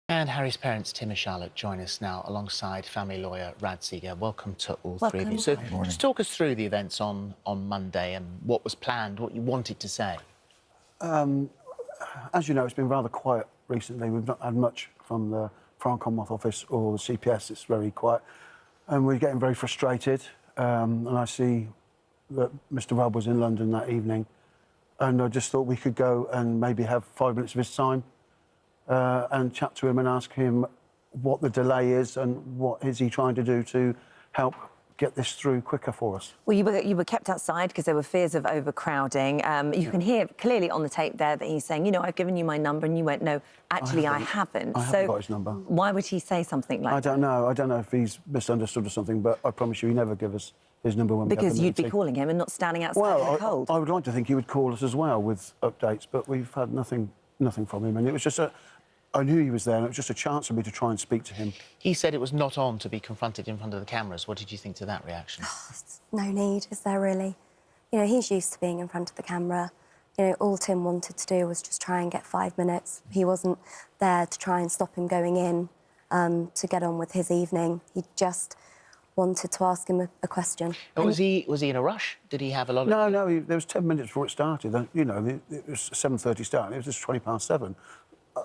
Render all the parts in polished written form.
And Harry's parents, Tim and Charlotte, join us now alongside family lawyer Radd Seiger. Welcome to all three of you. So just talk us through the events on Monday and what was planned, what you wanted to say. As you know, it's been rather quiet recently. We've not had much from the Foreign Commonwealth Office or the CPS. It's very quiet. And we're getting very frustrated. And I see that Mr Raab was in London that evening. And I just thought we could go and maybe have 5 minutes of his time and chat to him and ask him what the delay is and what is he trying to do to help get this through quicker for us. Well, you were kept outside because there were fears of overcrowding. You can hear clearly on the tape there that he's saying, you know, I've given you my number, and you went, no, actually, I haven't. I haven't got his number. Why would he say something like that? I don't know. I don't know if he's misunderstood or something, but I promise you he never gave us his number when we had the Because you'd be meeting. calling him and not standing outside in the cold. I would like to think he would call us as well with updates, but we've had nothing from him, and it was just I knew he was there, and it was just a chance for me to try and speak to him. He said it was not on to be confronted in front of the cameras. What did you think to that reaction? No need, is there really? You know, he's used to being in front of the camera. You know, all Tim wanted to do was just try and get 5 minutes. He wasn't there to try and stop him going in to get on with his evening. He just wanted to ask him a question. And was he in a rush? Did he have a lot of... No, there was 10 minutes before it started. And, you know, it was 7:30 start, and it was just 7:20.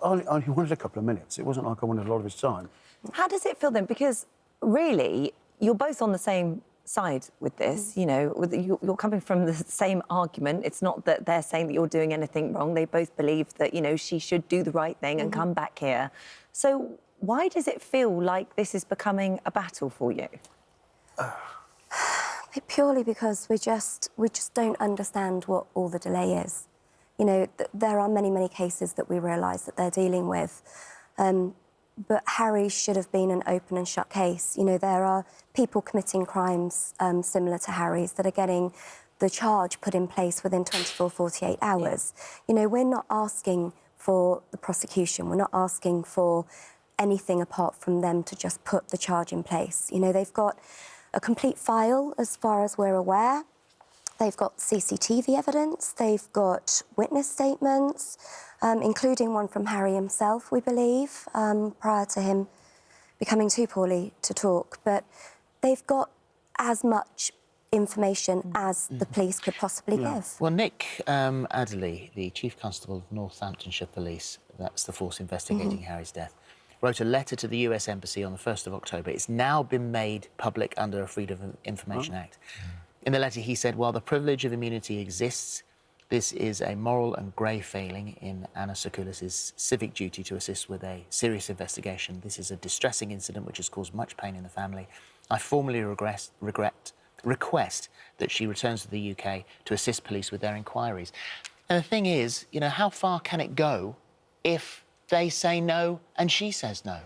I only wanted a couple of minutes. It wasn't like I wanted a lot of his time. How does it feel then? Because really, you're both on the same side with this, you know, you're coming from the same argument. It's not that they're saying that you're doing anything wrong. They both believe that, you know, she should do the right thing and come back here. So why does it feel like this is becoming a battle for you? Purely because we just don't understand what all the delay is. You know, there are many cases that we realise that they're dealing with, but Harry should have been an open and shut case. You know, there are people committing crimes similar to Harry's that are getting the charge put in place within 24, 48 hours. Yeah. You know, we're not asking for the prosecution. We're not asking for anything apart from them to just put the charge in place. You know, they've got a complete file as far as we're aware. They've got CCTV evidence, they've got witness statements, including one from Harry himself, we believe, prior to him becoming too poorly to talk. But they've got as much information as the police could possibly give. Well, Nick Adderley, the Chief Constable of Northamptonshire Police, that's the force investigating Harry's death, wrote a letter to the US Embassy on the 1st of October. It's now been made public under a Freedom of Information Act. In the letter, he said, while the privilege of immunity exists, this is a moral and grave failing in Anne Sacoolas' civic duty to assist with a serious investigation. This is a distressing incident which has caused much pain in the family. I formally request that she returns to the UK to assist police with their inquiries. And the thing is, you know, how far can it go if they say no and she says no?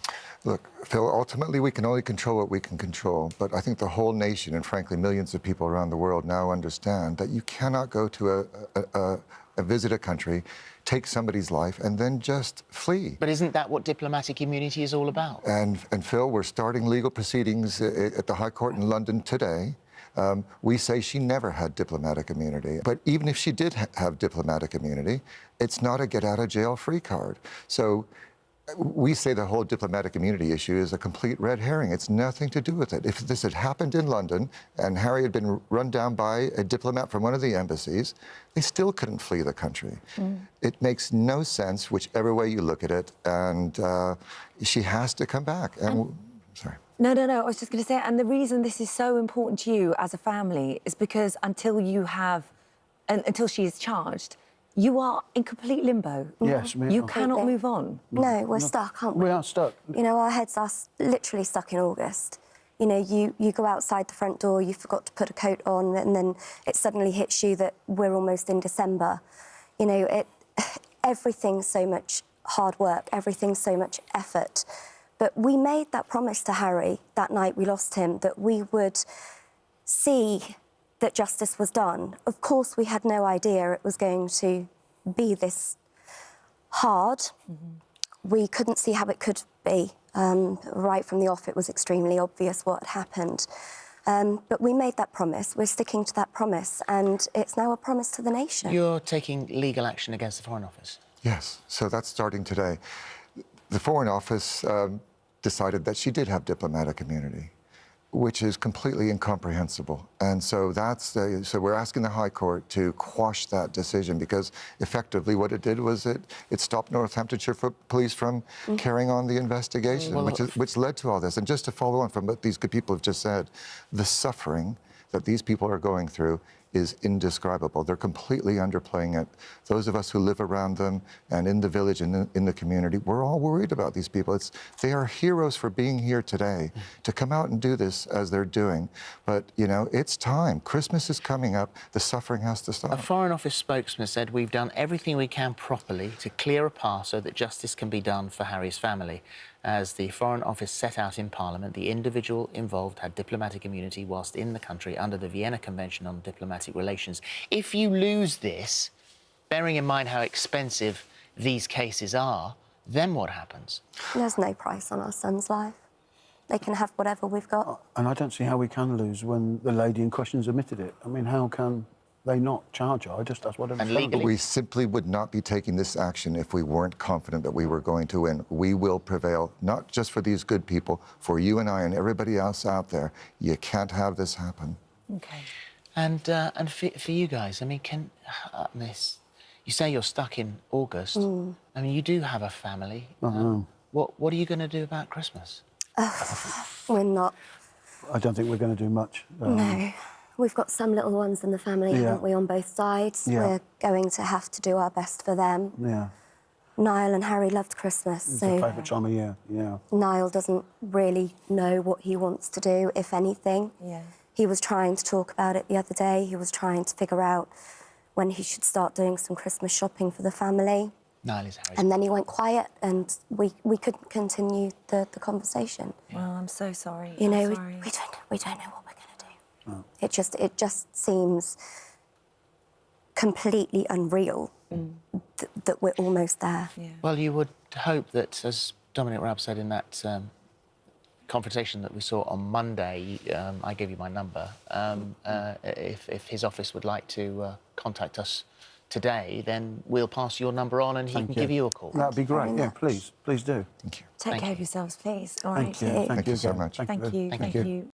Look, Phil, ultimately we can only control what we can control, but I think the whole nation, and frankly millions of people around the world now understand that you cannot go to visit a country, take somebody's life, and then just flee. But isn't that what diplomatic immunity is all about? And Phil, we're starting legal proceedings at the High Court in London today. We say she never had diplomatic immunity. But even if she did have diplomatic immunity, it's not a get-out-of-jail-free card. So we say the whole diplomatic immunity issue is a complete red herring. It's nothing to do with it. If this had happened in London and Harry had been run down by a diplomat from one of the embassies, they still couldn't flee the country. It makes no sense whichever way you look at it, and she has to come back. Sorry. No, I was just going to say, and the reason this is so important to you as a family is because until she is charged, you are in complete limbo. Yes, you cannot move on. No, we're stuck, aren't we? We are stuck. You know, our heads are literally stuck in August. You know, you go outside the front door, you forgot to put a coat on, and then it suddenly hits you that we're almost in December. You know, everything's so much hard work, everything's so much effort. But we made that promise to Harry that night we lost him, that we would see that justice was done. Of course, we had no idea it was going to be this hard. We couldn't see how it could be. Right from the off, it was extremely obvious what had happened. But we made that promise. We're sticking to that promise, and it's now a promise to the nation. You're taking legal action against the Foreign Office? Yes, so that's starting today. The Foreign Office decided that she did have diplomatic immunity, which is completely incomprehensible. And so so we're asking the High Court to quash that decision, because effectively what it did was it stopped Northamptonshire Police from carrying on the investigation, which led to all this. And just to follow on from what these good people have just said, the suffering that these people are going through is indescribable. They're completely underplaying it. Those of us who live around them and in the village and in the community, we're all worried about these people. They are heroes for being here today, to come out and do this as they're doing. But, you know, it's time. Christmas is coming up. The suffering has to stop. A Foreign Office spokesman said, "We've done everything we can properly to clear a path so that justice can be done for Harry's family." As the Foreign Office set out in Parliament, the individual involved had diplomatic immunity whilst in the country under the Vienna Convention on Diplomatic Relations. If you lose this, bearing in mind how expensive these cases are, then what happens? There's no price on our son's life. They can have whatever we've got. And I don't see how we can lose when the lady in question's admitted it. I mean, how can they not charge her? That's what I'm And saying. legally? We simply would not be taking this action if we weren't confident that we were going to win. We will prevail, not just for these good people, for you and I and everybody else out there. You can't have this happen. Okay. And for you guys, I mean, you say you're stuck in August. I mean, you do have a family. What are you going to do about Christmas? We're not. I don't think we're going to do much. No. We've got some little ones in the family, haven't we, on both sides? Yeah. We're going to have to do our best for them. Yeah. Niall and Harry loved Christmas, It's so their favourite time of year, yeah. Niall doesn't really know what he wants to do, if anything. Yeah. He was trying to talk about it the other day. He was trying to figure out when he should start doing some Christmas shopping for the family. Niall is Harry's. And then he went quiet, and we couldn't continue the conversation. Well, I'm so sorry. You know, I'm we sorry. don't know what we're going to do. No. It just seems completely unreal that we're almost there. Yeah. Well, you would hope that, as Dominic Raab said in that confrontation that we saw on Monday, I gave you my number. If his office would like to contact us today, then we'll pass your number on and he can give you a call. That'd be great, very yeah, much. please do. Thank you. Take care of yourselves, please. All right. Thank you. Thank you so again. much. Thank you. Thank you.